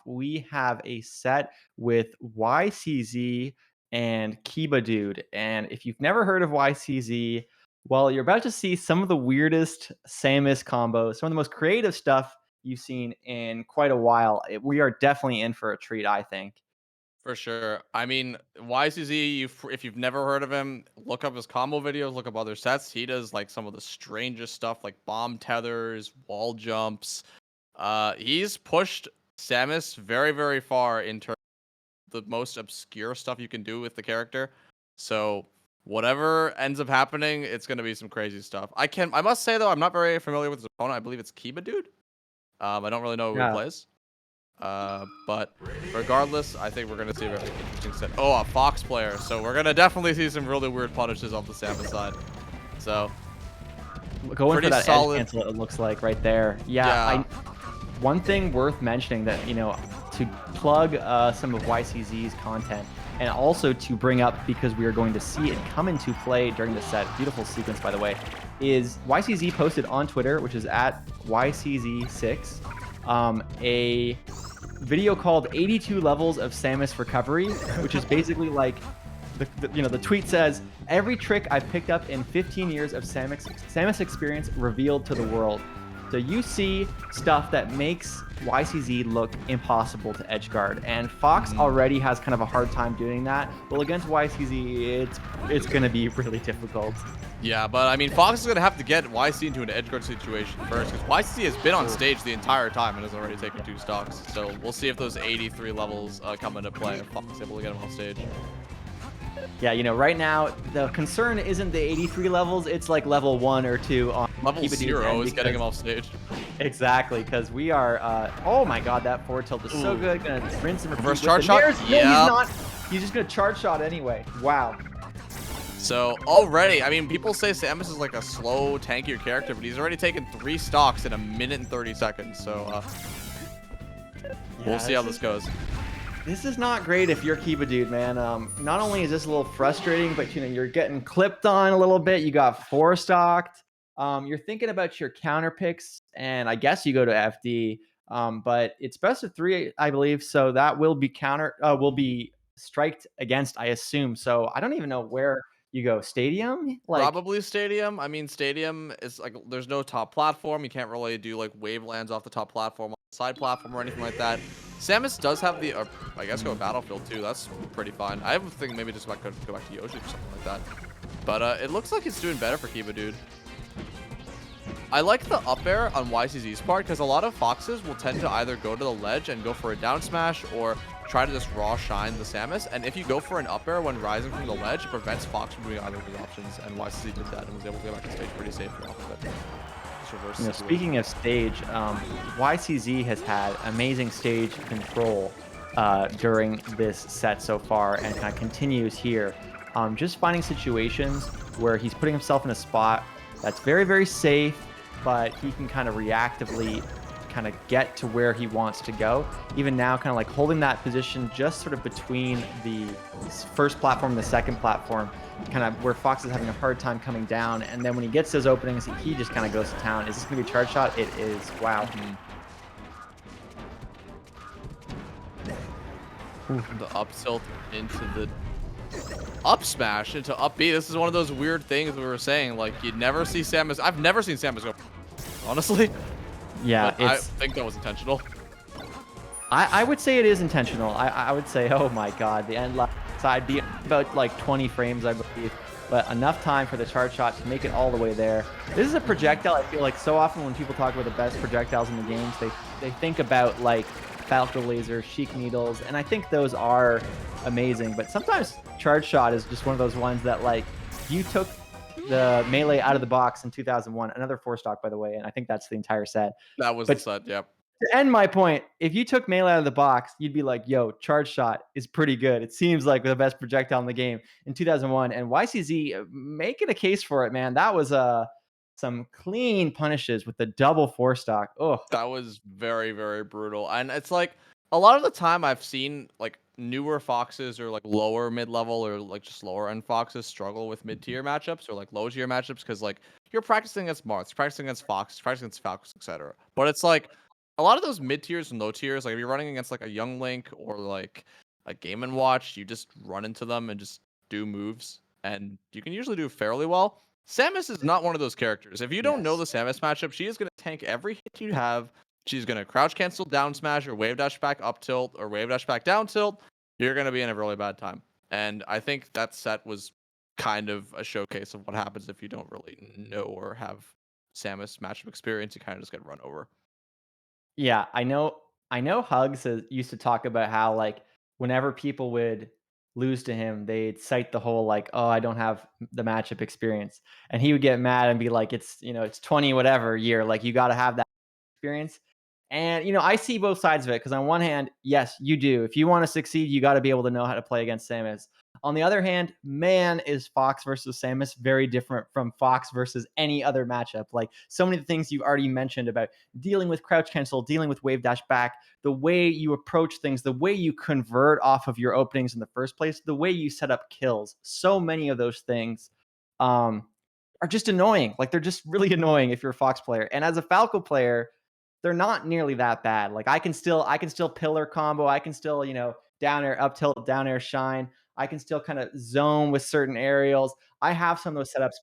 we have a set with YCZ and Kibadude. And if you've never heard of YCZ, well, you're about to see some of the weirdest Samus combos, some of the most creative stuff you've seen in quite a while. We are definitely in for a treat, I think. For sure. I mean, YCZ, if you've never heard of him, look up his combo videos, look up other sets. He does like some of the strangest stuff like bomb tethers, wall jumps. He's pushed Samus very, very far in terms of the most obscure stuff you can do with the character. So whatever ends up happening, it's gonna be some crazy stuff. I must say though, I'm not very familiar with his opponent. I believe it's Kibadude. I don't really know who he Yeah. plays. But regardless, I think we're gonna see a very interesting set. Oh, a Fox player. So we're gonna definitely see some really weird punishes off the Samus side. So Going for pretty that edge solid. cancel, it looks like right there. Yeah, I Yeah. one thing worth mentioning that, to plug some of YCZ's content and also to bring up because we are going to see it come into play during the set. Beautiful sequence, by the way, is YCZ posted on Twitter, which is at YCZ6, a video called 82 Levels of Samus Recovery, which is basically like the tweet says, every trick I've picked up in 15 years of Samus experience revealed to the world. So you see stuff that makes YCZ look impossible to edgeguard, and Fox Mhm. already has kind of a hard time doing that. Well, against YCZ, it's going to be really difficult. Yeah, but I mean, Fox is gonna have to get YC into an edge guard situation first because YC has been on Ooh. stage the entire time and has already taken 2 stocks. So we'll see if those 83 levels come into play if Fox is able to get him off stage. Yeah, right now the concern isn't the 83 levels; it's like level 1 or 2 on Level Kibadude's 0 end is getting because him off stage. exactly, because we are. Oh my God, that forward tilt is so Ooh. good. Gonna rinse and repeat Reverse with the charge shot? mirrors. No, he's Yep. not. He's just gonna charge shot anyway. Wow. So already, I mean, people say Samus is like a slow, tankier character, but he's already taken 3 stocks in a minute and 30 seconds. So we'll Yeah, see how this goes. this is not great if you're Kiba Dude, man. Not only is this a little frustrating, but you're getting clipped on a little bit. You got four stocked. You're thinking about your counter picks, and I guess you go to FD. But it's best of three, I believe. So that will be striked against, I assume. So I don't even know where you go. Stadium? Like, Probably Stadium. I mean, Stadium is like there's no top platform. You can't really do like wave lands off the top platform, side platform, or anything like that. Samus does have the, I guess, go Battlefield too. That's pretty fine. I have a thing maybe just about go back to Yoshi or something like that. But it looks like it's doing better for Kibadude. I like the up air on YCZ's part because a lot of Foxes will tend to either go to the ledge and go for a down smash or try to just raw shine the Samus. And if you go for an up air when rising from the ledge, it prevents Fox from doing either of his options. And YCZ did that and was able to get back to stage pretty safely off of it. Just reverse the situation. speaking of stage, YCZ has had amazing stage control during this set so far, and kind of continues here. Just finding situations where he's putting himself in a spot that's very, very safe, but he can kind of reactively kind of get to where he wants to go. Even now, kind of like holding that position just sort of between the first platform and the second platform, kind of where Fox is having a hard time coming down. And then when he gets those openings, he just kind of goes to town. Is this going to be a charge shot? It is. Wow. Mhm. The up tilt into the up smash into up B. This is one of those weird things we were saying. Like you'd never see Samus. I've never seen Samus go, honestly. Yeah, But I think that was intentional. I would say it is intentional. I would say, oh my God, the end left side be about like 20 frames, I believe, but enough time for the charge shot to make it all the way there. This is a projectile. I feel like so often when people talk about the best projectiles in the games, they think about like Falco Laser, Sheik Needles, and I think those are amazing. But sometimes charge shot is just one of those ones that like you took the melee out of the box in 2001, another four stock by the way, and I think that's the entire set. That was the But set. Yep. to end my point, if you took melee out of the box, you'd be like, yo, charge shot is pretty good. It seems like the best projectile in the game in 2001. And YCZ making a case for it, man. That was some clean punishes with the double four stock. Oh, That was very, very brutal. And it's like a lot of the time I've seen like newer foxes or like lower mid level or like just lower end foxes struggle with mid tier matchups or like low tier matchups because like you're practicing against Marths, practicing against Fox, practicing against Falcons, etc. But it's like a lot of those mid tiers and low tiers, like if you're running against like a Young Link or like a Game and Watch, you just run into them and just do moves, and you can usually do fairly well. Samus is not one of those characters. If you don't know Yes. the Samus matchup, she is going to tank every hit you have. She's going to crouch cancel down smash or wave dash back up tilt or wave dash back down tilt. You're going to be in a really bad time. And I think that set was kind of a showcase of what happens if you don't really know or have Samus matchup experience. You kind of just get run over. Yeah, I know Hugs used to talk about how, like, whenever people would lose to him, they'd cite the whole, like, "Oh, I don't have the matchup experience." And he would get mad and be like, "It's 20 whatever year, like, you gotta have that experience." And I see both sides of it because on one hand, yes, you do. If you want to succeed, you got to be able to know how to play against Samus. On the other hand, man, is Fox versus Samus very different from Fox versus any other matchup. Like so many of the things you've already mentioned about dealing with crouch cancel, dealing with wave dash back, the way you approach things, the way you convert off of your openings in the first place, the way you set up kills. So many of those things um, are just annoying. Like they're just really annoying if you're a Fox player. And as a Falco player, they're not nearly that bad. Like I can still pillar combo. I can still, down air, up tilt, down air shine. I can still kind of zone with certain aerials. I have some of those setups